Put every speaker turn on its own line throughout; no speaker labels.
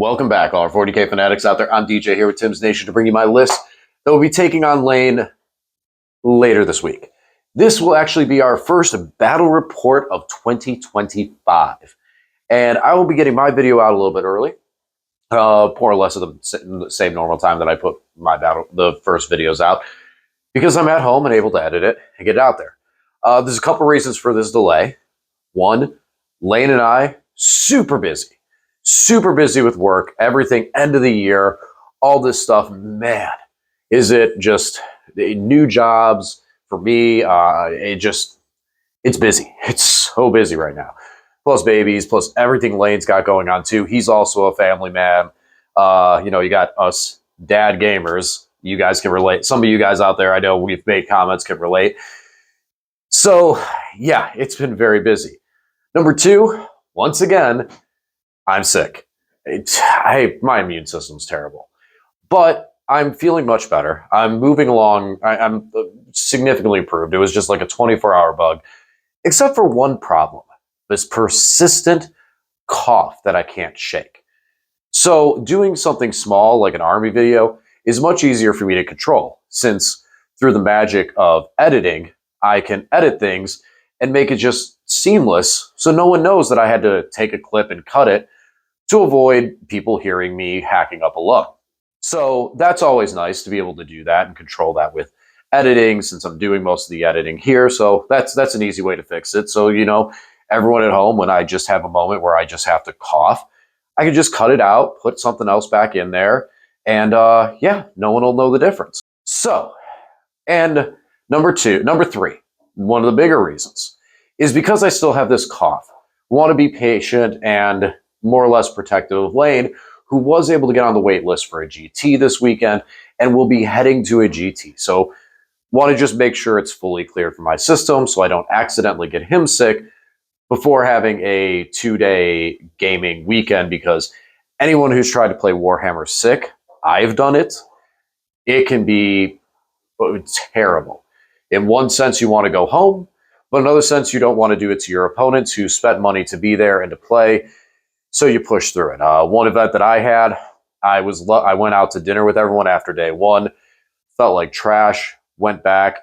Welcome back, all our 40K fanatics out there. I'm DJ here with Tim's Nation to bring you my list that will be taking on lane later this week. This will actually be our first battle report of 2025. And I will be getting my video out a little bit early, more or less at the same normal time that I put the first videos out, because I'm at home and able to edit it and get it out there. There's a couple reasons for this delay. One, Lane and I, super busy with work, everything, end of the year, all this stuff. Man, is it just new jobs for me? It's busy. It's so busy right now. Plus babies, plus everything Lane's got going on too. He's also a family man. You got us dad gamers. You guys can relate. Some of you guys out there, I know we've made comments, can relate. So yeah, it's been very busy. Number two, once again, I'm sick. My immune system's terrible, but I'm feeling much better. I'm moving along. I'm significantly improved. It was just like a 24-hour bug, except for one problem, this persistent cough that I can't shake. So doing something small like an army video is much easier for me to control, since through the magic of editing, I can edit things and make it just seamless, so no one knows that I had to take a clip and cut it to avoid people hearing me hacking up a lung. So that's always nice to be able to do that and control that with editing, since I'm doing most of the editing here. So that's an easy way to fix it. So, everyone at home, when I just have a moment where I just have to cough, I can just cut it out, put something else back in there, and no one will know the difference. So, and number three, one of the bigger reasons is because I still have this cough. Want to be patient and more or less protective of Lane, who was able to get on the wait list for a GT this weekend and will be heading to a GT. So want to just make sure it's fully cleared for my system so I don't accidentally get him sick before having a 2-day gaming weekend, because anyone who's tried to play Warhammer sick, I've done it. It can be terrible. In one sense, you want to go home, but in another sense, you don't want to do it to your opponents who spent money to be there and to play. So you push through it. One event that I had, I went out to dinner with everyone after day one, felt like trash, went back.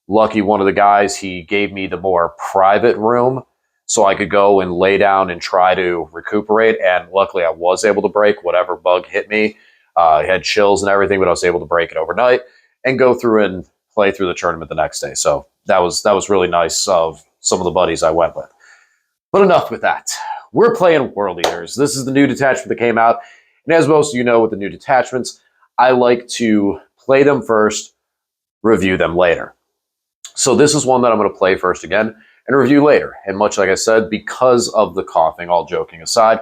Lucky one of the guys, he gave me the more private room so I could go and lay down and try to recuperate. And luckily I was able to break whatever bug hit me. I had chills and everything, but I was able to break it overnight and go through and play through the tournament the next day. So that was really nice of some of the buddies I went with. But enough with that. We're playing World Eaters. This is the new detachment that came out. And as most of you know, with the new detachments, I like to play them first, review them later. So this is one that I'm going to play first again and review later. And much like I said, because of the coughing, all joking aside,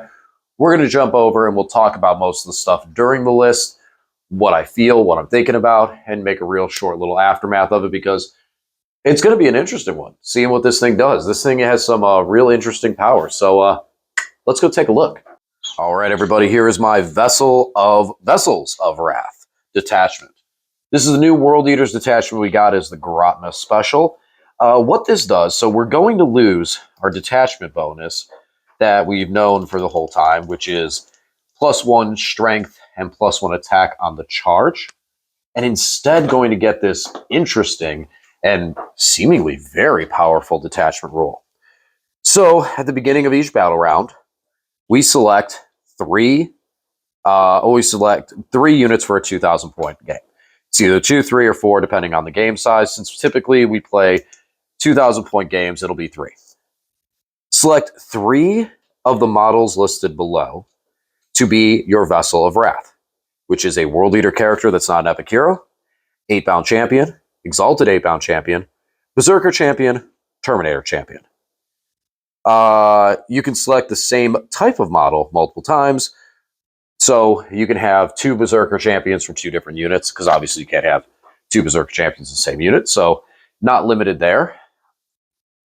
we're going to jump over and we'll talk about most of the stuff during the list, what I feel, what I'm thinking about, and make a real short little aftermath of it, because it's going to be an interesting one, seeing what this thing does. This thing has some real interesting power. So let's go take a look. All right, everybody, here is my Vessels of Wrath detachment. This is the new World Eaters detachment we got as the Grotna special. What this does, so we're going to lose our detachment bonus that we've known for the whole time, which is +1 strength and +1 attack on the charge, and instead going to get this interesting and seemingly very powerful detachment rule. So at the beginning of each battle round, we select three units for a 2,000 point game. It's either 2, 3, or 4, depending on the game size. Since typically we play 2,000 point games, it'll be 3. Select 3 of the models listed below to be your Vessel of Wrath, which is a World Eater character that's not an epic hero, 8-bound champion, Exalted 8-bound champion, Berserker champion, Terminator champion. You can select the same type of model multiple times. So you can have 2 Berserker champions from 2 different units, because obviously you can't have 2 Berserker champions in the same unit. So not limited there.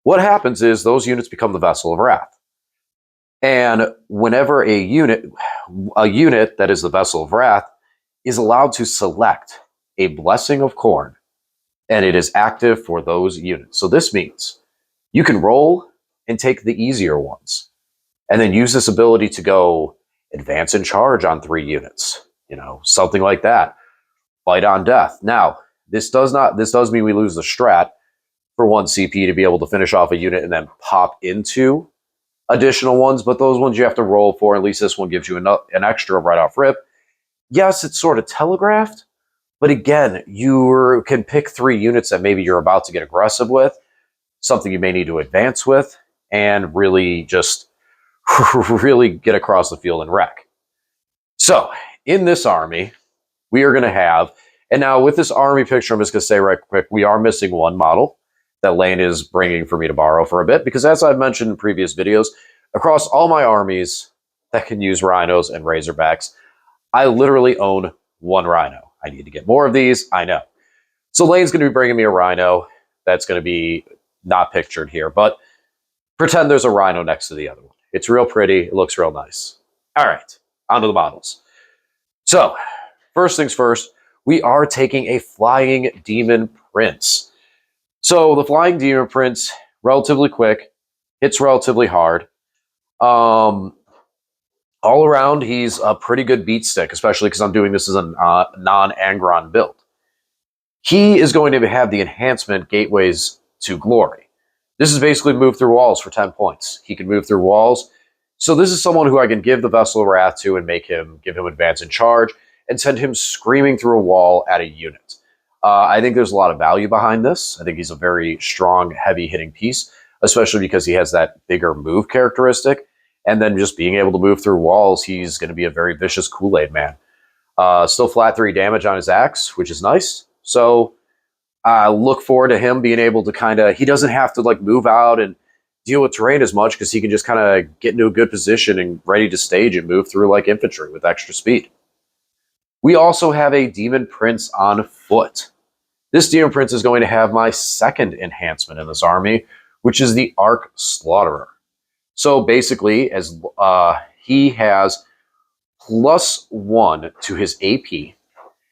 What happens is those units become the Vessel of Wrath. And whenever a unit that is the Vessel of Wrath is allowed to select a Blessing of Khorne, and it is active for those units. So this means you can roll and take the easier ones, and then use this ability to go advance and charge on 3 units, you know, something like that. Fight on death. Now, this does mean we lose the strat for 1 CP to be able to finish off a unit and then pop into additional ones, but those ones you have to roll for. At least this one gives you an extra right off rip. Yes, it's sort of telegraphed, but again, you can pick 3 units that maybe you're about to get aggressive with, something you may need to advance with, and really just really get across the field and wreck. So, in this army, we are going to have, and now with this army picture, I'm just going to say right quick, we are missing 1 model that Lane is bringing for me to borrow for a bit, because as I've mentioned in previous videos, across all my armies that can use rhinos and razorbacks, I literally own 1 rhino. I need to get more of these, I know. So Lane's going to be bringing me a rhino that's going to be not pictured here, but pretend there's a rhino next to the other one. It's real pretty, it looks real nice. All right, on to the models. So, first things first, we are taking a Flying Demon Prince. So the Flying Demon Prince, relatively quick, hits relatively hard. All around, he's a pretty good beat stick, especially because I'm doing this as a non-Angron build. He is going to have the enhancement Gateways to Glory. This is basically move through walls for 10 points. He can move through walls. So this is someone who I can give the Vessel of Wrath to and give him advance and charge and send him screaming through a wall at a unit. I think there's a lot of value behind this. I think he's a very strong, heavy-hitting piece, especially because he has that bigger move characteristic. And then just being able to move through walls, he's going to be a very vicious Kool-Aid man. Still flat 3 damage on his axe, which is nice. So I look forward to him being able to he doesn't have to like move out and deal with terrain as much because he can just kind of get into a good position and ready to stage and move through like infantry with extra speed. We also have a Demon Prince on foot. This Demon Prince is going to have my 2nd enhancement in this army, which is the Arc Slaughterer. So basically, as he has +1 to his AP,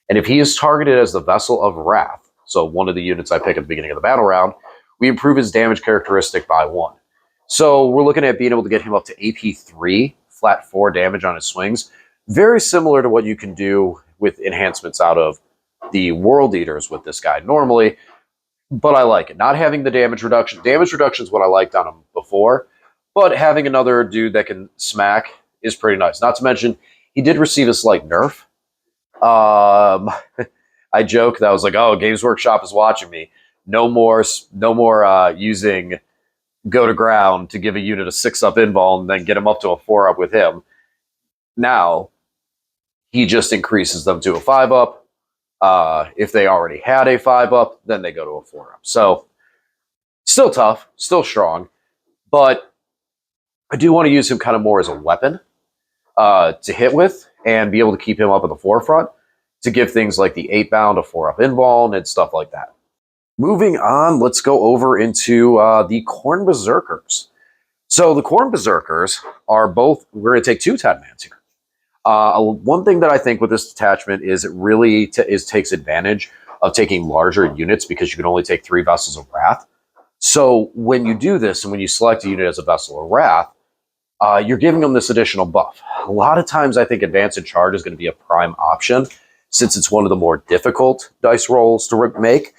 and if he is targeted as the Vessel of Wrath, so one of the units I pick at the beginning of the battle round, we improve his damage characteristic by 1. So we're looking at being able to get him up to AP 3, flat 4 damage on his swings. Very similar to what you can do with enhancements out of the World Eaters with this guy normally, but I like it. Not having the damage reduction. Damage reduction is what I liked on him before, but having another dude that can smack is pretty nice. Not to mention, he did receive a slight nerf. I joke that I was like, oh, Games Workshop is watching me. No more using Go to Ground to give a unit a 6-up invul and then get him up to a 4-up with him. Now, he just increases them to a 5-up. If they already had a 5-up, then they go to a 4-up. So, still tough, still strong, but I do want to use him kind of more as a weapon to hit with and be able to keep him up at the forefront to give things like the 8-bound, a 4-up invul, and stuff like that. Moving on, let's go over into the Khorne Berserkers. So the Khorne Berserkers are both, we're going to take 2 10-mans here. One thing that I think with this detachment is it really takes advantage of taking larger units because you can only take 3 Vessels of Wrath. So when you do this and when you select a unit as a Vessel of Wrath, you're giving them this additional buff. A lot of times I think Advance and Charge is going to be a prime option since it's one of the more difficult dice rolls to make.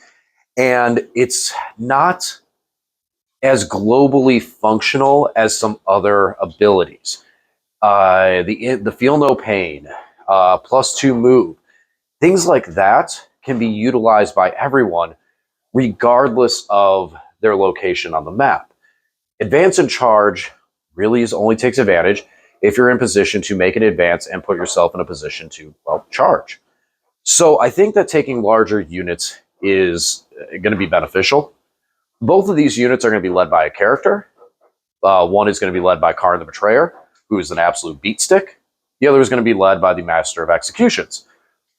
And it's not as globally functional as some other abilities. The Feel No Pain, +2 move, things like that can be utilized by everyone regardless of their location on the map. Advance and Charge really only takes advantage if you're in position to make an advance and put yourself in a position to, well, charge. So I think that taking larger units is going to be beneficial. Both of these units are going to be led by a character. One is going to be led by Karn the Betrayer, who is an absolute beat stick. The other is going to be led by the Master of Executions,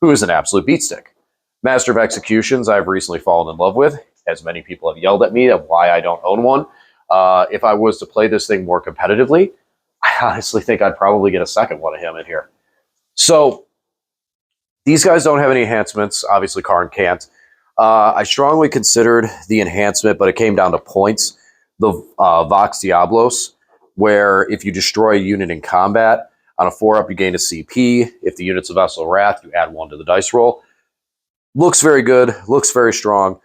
who is an absolute beat stick. Master of Executions I've recently fallen in love with, as many people have yelled at me of why I don't own one. If I was to play this thing more competitively, I honestly think I'd probably get a second one of him in here. So these guys don't have any enhancements. Obviously, Karn can't. I strongly considered the enhancement, but it came down to points. The Vox Diablos, where if you destroy a unit in combat, On a 4-up, you gain a CP. If the unit's a Vessel of Wrath, you add 1 to the dice roll. Looks very good. Looks very strong.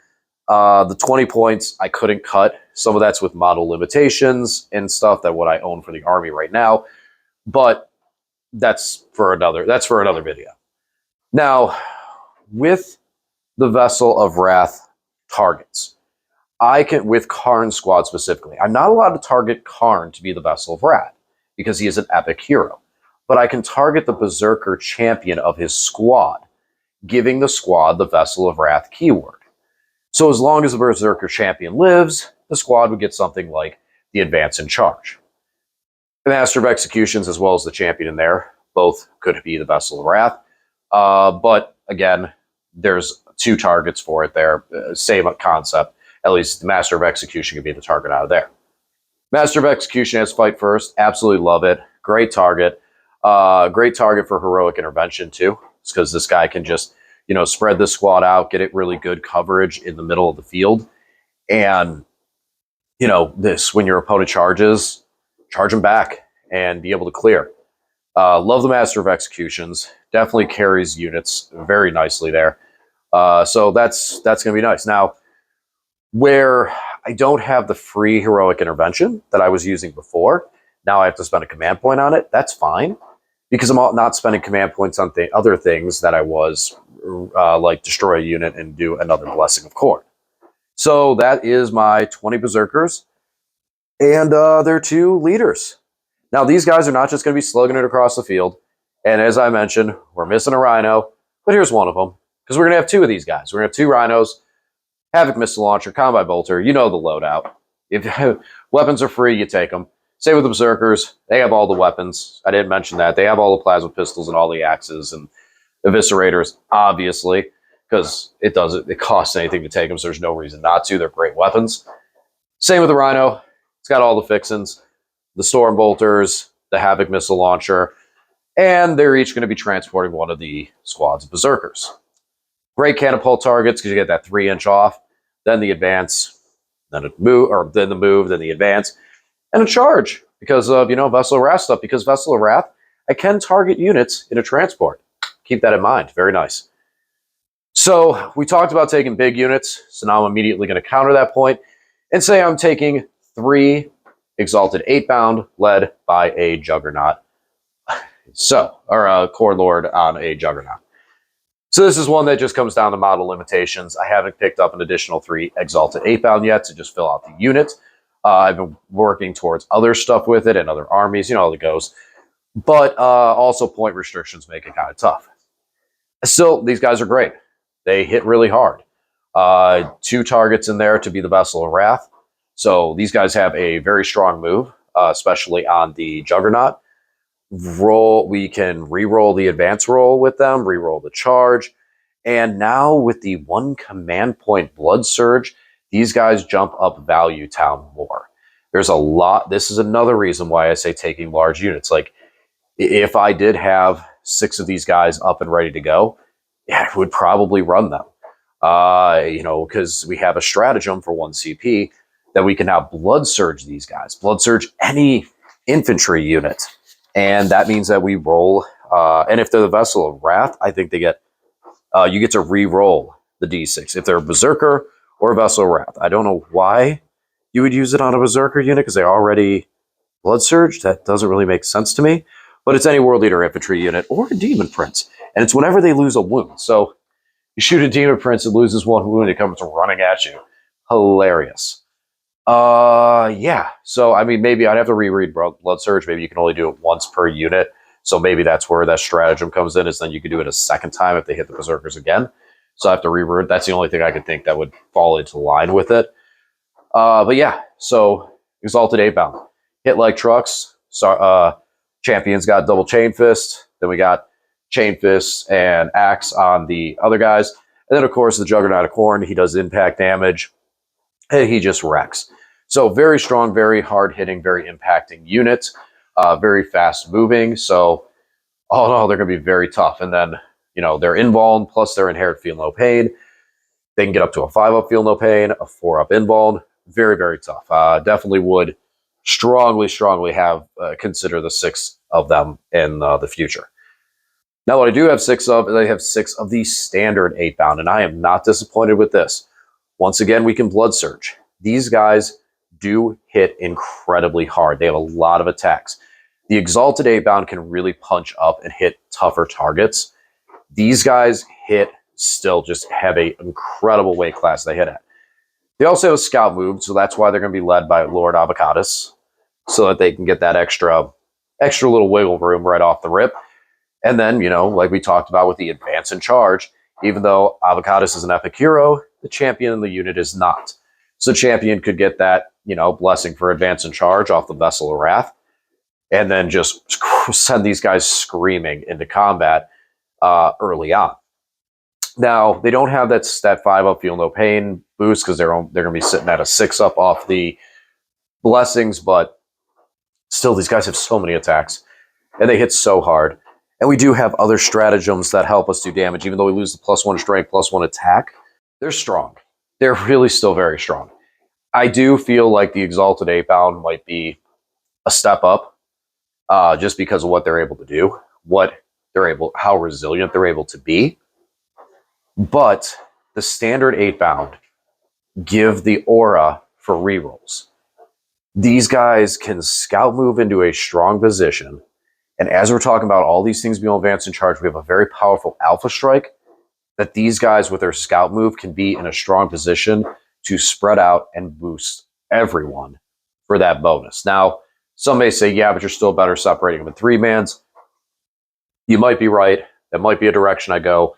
The 20 points I couldn't cut. Some of that's with model limitations and stuff that what I own for the army right now. But that's for another video. Now, with the Vessel of Wrath targets, I can, with Karn's squad specifically, I'm not allowed to target Karn to be the Vessel of Wrath because he is an epic hero. But I can target the Berserker champion of his squad, giving the squad the Vessel of Wrath keyword. So as long as the Berserker champion lives, the squad would get something like the Advance and Charge. The Master of Executions, as well as the champion in there, both could be the Vessel of Wrath. But again, there's 2 targets for it there. Same concept. At least the Master of Execution could be the target out of there. Master of Execution has Fight First. Absolutely love it. Great target. Great target for heroic intervention too. It's because this guy can just, spread the squad out, get it really good coverage in the middle of the field. And, when your opponent charges, charge them back and be able to clear. Love the Master of Executions. Definitely carries units very nicely there. So that's going to be nice. Now, where I don't have the free heroic intervention that I was using before, now I have to spend a command point on it. That's fine, because I'm not spending command points on other things that I was, like destroy a unit and do another Blessing of Khorne. So that is my 20 Berserkers and their 2 leaders. Now, these guys are not just going to be slugging it across the field. And as I mentioned, we're missing a Rhino, but here's one of them, because we're going to have 2 of these guys. We're going to have 2 Rhinos, Havoc Missile Launcher, Combat Bolter. You know the loadout. If weapons are free, you take them. Same with the Berserkers. They have all the weapons. I didn't mention that. They have all the plasma pistols and all the axes and eviscerators, obviously, because it costs anything to take them, so there's no reason not to. They're great weapons. Same with the Rhino. It's got all the fixins. The Storm Bolters, the Havoc Missile Launcher, and they're each going to be transporting 1 of the squads of Berserkers. Great catapult targets because you get that 3-inch off, then the advance, then the move, then the advance, and a charge because of, Vessel of Wrath stuff. Because Vessel of Wrath, I can target units in a transport. Keep that in mind. Very nice. So we talked about taking big units, so now I'm immediately going to counter that point and say I'm taking 3 Exalted 8-bound led by a Juggernaut. Or a Core Lord on a Juggernaut. So this is one that just comes down to model limitations. I haven't picked up an additional 3 Exalted 8-bound yet to just fill out the unit. I've been working towards other stuff with it and other armies, how it goes. But also point restrictions make it kind of tough. Still, these guys are great. They hit really hard. 2 targets in there to be the Vessel of Wrath. So these guys have a very strong move, especially on the Juggernaut. We can re-roll the advance roll with them, re-roll the charge. And now with the 1 command point Blood Surge, these guys jump up value town more. There's a lot. This is another reason why I say taking large units. Like, if I did have 6 of these guys up and ready to go, I would probably run them. Because we have a stratagem for 1 CP that we can now Blood Surge these guys. Blood Surge any infantry unit. And that means that we roll, and if they're the Vessel of Wrath, I think they get, you get to re-roll the D6. If they're a Berserker or a Vessel of Wrath. I don't know why you would use it on a Berserker unit, because they already Blood Surge. That doesn't really make sense to me. But it's any World Eater infantry unit or a Demon Prince. And it's whenever they lose a wound. So you shoot a Demon Prince, it loses 1 wound, it comes running at you. Hilarious. Yeah. So, I mean, maybe I'd have to reread Blood Surge. Maybe you can only do it once per unit. So maybe that's where that stratagem comes in, is then you could do it a second time if they hit the Berserkers again. So I have to reread. That's the only thing I could think that would fall into line with it. But yeah, so Exalted 8-bound. Hit like trucks. So, Champions got double Chain Fist. Then we got Chain Fist and Axe on the other guys. And then, of course, the Juggernaut of Khorne. He does impact damage. And he just wrecks. So very strong, very hard-hitting, very impacting unit. Very fast-moving. So all in all, they're going to be very tough. And then, they're invuln plus their inherit feel no pain. They can get up to a 5-up feel no pain, a 4-up invuln. Very, very tough. Definitely would strongly have consider the 6 of them in the future. Now, what I do have 6 of, I have 6 of the standard 8-bound, and I am not disappointed with this. Once again, we can Blood Surge. These guys do hit incredibly hard. They have a lot of attacks. The Exalted 8-bound can really punch up and hit tougher targets. These guys still just have an incredible weight class they hit at. They also have a scout move, so that's why they're going to be led by Lord Avocatus, so that they can get that extra little wiggle room right off the rip. And then, like we talked about with the advance and charge, even though Avocatus is an epic hero, the champion in the unit is not. So champion could get that, blessing for advance and charge off the Vessel of Wrath, and then just send these guys screaming into combat early on. Now, they don't have that 5-up Feel No Pain boost because they're going to be sitting at a 6-up off the blessings, but still, these guys have so many attacks, and they hit so hard. And we do have other stratagems that help us do damage. Even though we lose the +1 strength, +1 attack, they're strong. They're really still very strong. I do feel like the Exalted 8-bound might be a step up just because of what they're able to do, how resilient they're able to be. But the standard 8-bound give the aura for rerolls. These guys can scout move into a strong position. And as we're talking about all these things being advanced in charge, we have a very powerful Alpha Strike that these guys with their scout move can be in a strong position to spread out and boost everyone for that bonus. Now, some may say, yeah, but you're still better separating them in 3-mans. You might be right. That might be a direction I go.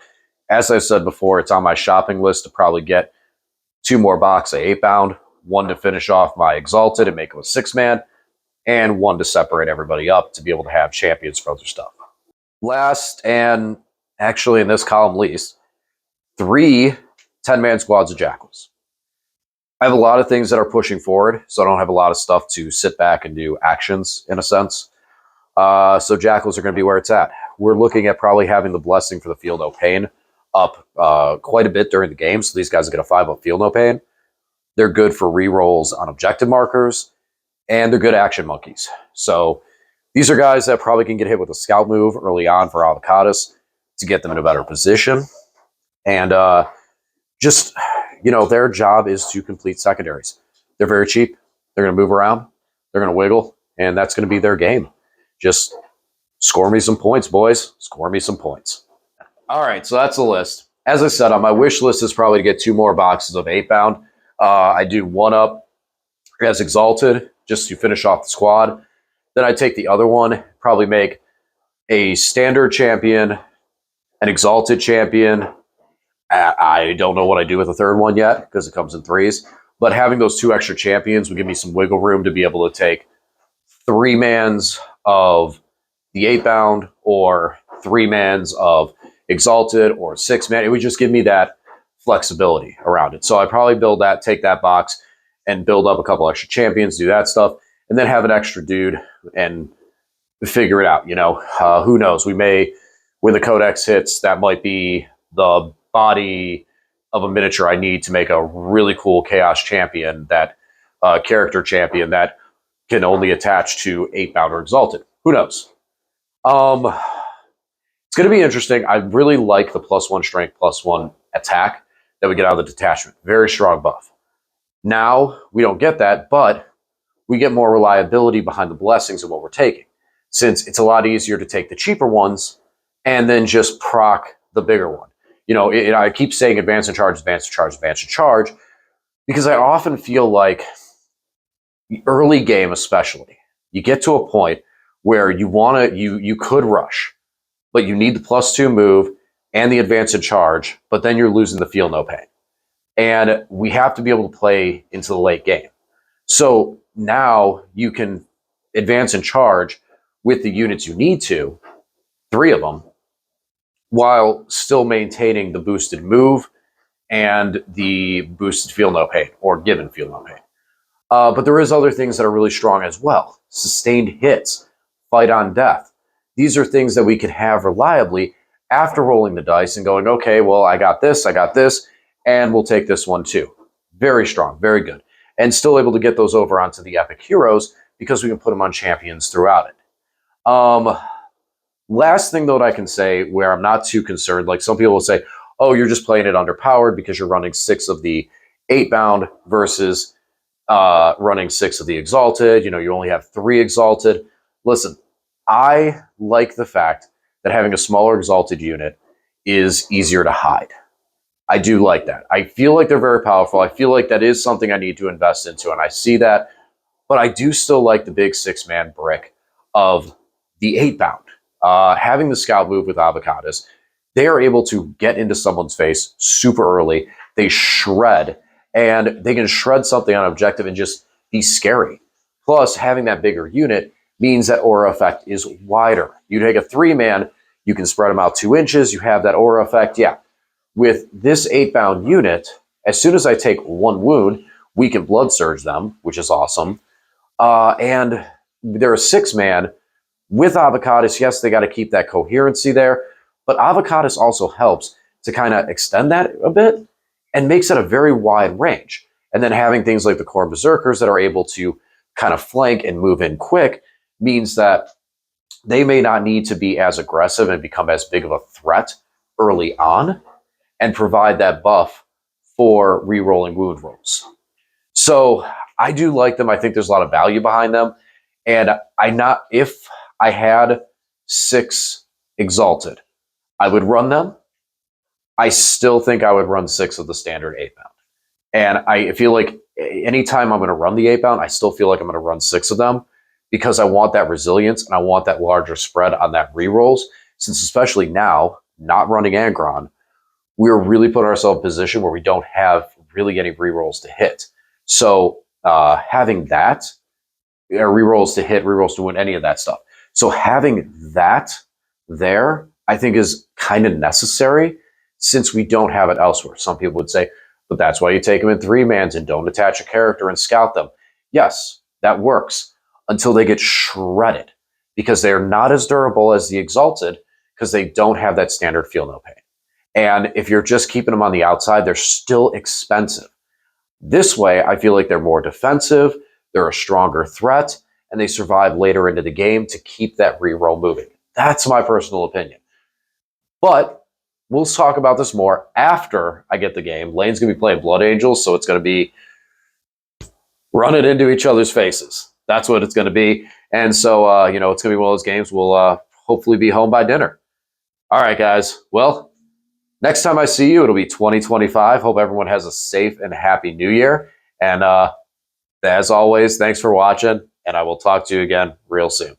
As I said before, it's on my shopping list to probably get 2 more boxes of 8-bound, 1 to finish off my Exalted and make them a 6-man, and 1 to separate everybody up to be able to have champions for other stuff. Last, and actually in this column least, 3 10-man squads of Jackals. I have a lot of things that are pushing forward, so I don't have a lot of stuff to sit back and do actions, in a sense. So Jackals are going to be where it's at. We're looking at probably having the blessing for the Feel No Pain up quite a bit during the game, so these guys get a 5-up Feel No Pain. They're good for rerolls on objective markers, and they're good action monkeys. So these are guys that probably can get hit with a scout move early on for Avocatus to get them in a better position. And just, their job is to complete secondaries. They're very cheap. They're going to move around. They're going to wiggle, and that's going to be their game. Just score me some points, boys. Score me some points. All right, so that's the list. As I said, on my wish list is probably to get 2 more boxes of 8-bound. I do 1 up as Exalted, just to finish off the squad. Then I take the other one, probably make a standard champion, an Exalted champion. I don't know what I do with the third one yet because it comes in 3s. But having those 2 extra champions would give me some wiggle room to be able to take 3-mans of the 8-bound or 3-mans of Exalted or 6-man. It would just give me that flexibility around it. So I'd probably build that, take that box, and build up a couple extra champions, do that stuff, and then have an extra dude and figure it out. Who knows? We may, when the Codex hits, that might be the body of a miniature I need to make a really cool Chaos champion, that character champion that can only attach to 8-bound or Exalted. Who knows? It's going to be interesting. I really like the +1 strength, +1 attack that we get out of the Detachment. Very strong buff. Now, we don't get that, but we get more reliability behind the blessings of what we're taking, since it's a lot easier to take the cheaper ones and then just proc the bigger one. I keep saying advance and charge, advance and charge, advance and charge, because I often feel like the early game especially, you get to a point where you could rush, but you need the +2 move and the advance and charge, but then you're losing the Feel No Pain. And we have to be able to play into the late game. So now you can advance and charge with the units you need to, 3 of them, while still maintaining the boosted move and the boosted Feel No Pain, or given Feel No Pain. But there is other things that are really strong as well. Sustained hits, fight on death. These are things that we can have reliably after rolling the dice and going, okay, well, I got this, and we'll take this one too. Very strong, very good. And still able to get those over onto the epic heroes because we can put them on champions throughout it. Last thing, though, that I can say where I'm not too concerned, like some people will say, oh, you're just playing it underpowered because you're running 6 of the 8-bound versus running 6 of the Exalted. You know, you only have 3 Exalted. Listen, I like the fact that having a smaller Exalted unit is easier to hide. I do like that. I feel like they're very powerful. I feel like that is something I need to invest into, and I see that. But I do still like the big 6-man brick of the 8-bound. Having the scout move with Avocados, they are able to get into someone's face super early. They shred, and they can shred something on objective and just be scary. Plus, having that bigger unit means that aura effect is wider. You take a 3-man, you can spread them out 2 inches, you have that aura effect. Yeah. With this 8-bound unit, as soon as I take 1 wound, we can blood surge them, which is awesome. And they're a 6-man with Avocados. Yes, they got to keep that coherency there, but Avocados also helps to kind of extend that a bit and makes it a very wide range. And then having things like the Rhino Berserkers that are able to kind of flank and move in quick means that they may not need to be as aggressive and become as big of a threat early on, and provide that buff for re-rolling wound rolls. So I do like them. I think there's a lot of value behind them. And if I had 6 Exalted, I would run them. I still think I would run 6 of the standard 8-bound. And I feel like anytime I'm going to run the 8-bound, I still feel like I'm going to run 6 of them because I want that resilience and I want that larger spread on that re-rolls. Since especially now, not running Angron, we're really putting ourselves in a position where we don't have really any re-rolls to hit. So having that, re-rolls to hit, re-rolls to win, any of that stuff. So having that there, I think is kind of necessary since we don't have it elsewhere. Some people would say, but that's why you take them in 3-mans and don't attach a character and scout them. Yes, that works until they get shredded because they're not as durable as the Exalted because they don't have that standard feel no pain. And if you're just keeping them on the outside, they're still expensive. This way, I feel like they're more defensive, they're a stronger threat, and they survive later into the game to keep that reroll moving. That's my personal opinion. But we'll talk about this more after I get the game. Lane's going to be playing Blood Angels, so it's going to be running into each other's faces. That's what it's going to be. And so, it's going to be one of those games we'll hopefully be home by dinner. All right, guys. Well, next time I see you, it'll be 2025. Hope everyone has a safe and happy new year. And as always, thanks for watching, and I will talk to you again real soon.